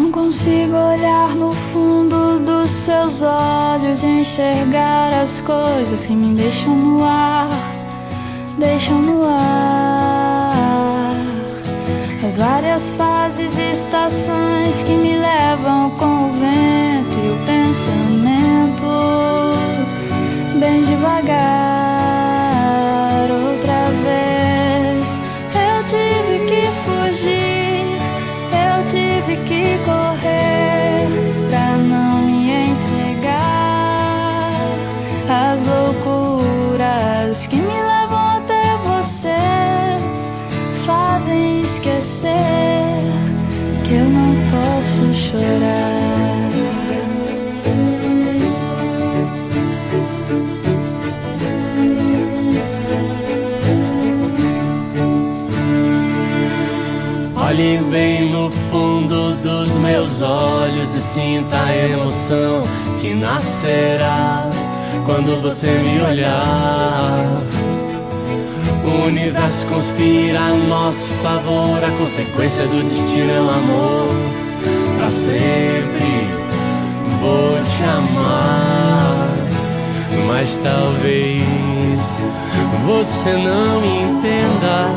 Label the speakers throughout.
Speaker 1: Não consigo olhar no fundo dos seus olhos e enxergar as coisas que me deixam no ar, deixam no ar. As várias fases e estações que me levam com o vento e o pensamento, bem devagar. Outra vez eu tive que fugir, eu tive que correr pra não me entregar às loucuras que me levam até você, fazem esquecer que eu não posso chorar.
Speaker 2: Olhe bem no fundo dos meus olhos e sinta a emoção que nascerá quando você me olhar. O universo conspira a nosso favor, a consequência do destino é o amor. Pra sempre vou te amar, mas talvez você não entenda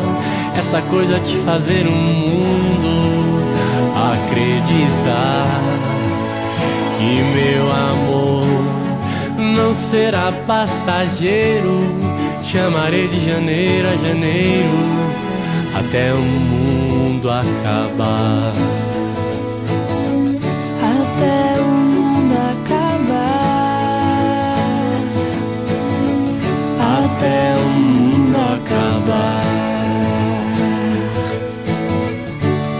Speaker 2: essa coisa de fazer o mundo acreditar que meu amor não será passageiro. Te amarei de janeiro a janeiro até o mundo acabar.
Speaker 1: Até o mundo acabar.
Speaker 2: Até o mundo acabar.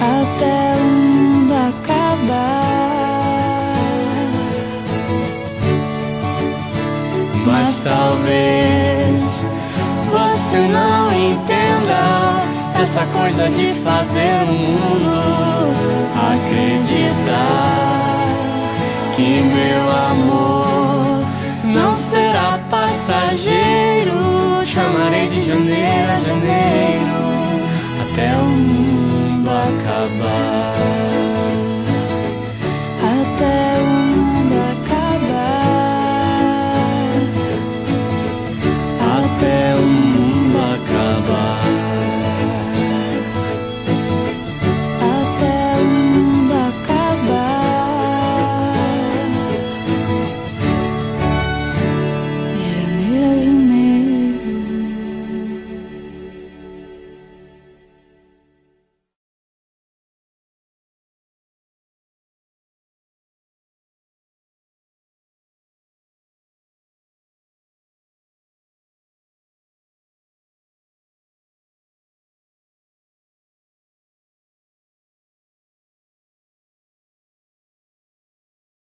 Speaker 1: Até o mundo acabar.
Speaker 2: Mas talvez você não entenda essa coisa de fazer o mundo acreditar que meu amor não será passageiro. Te amarei de janeiro a janeiro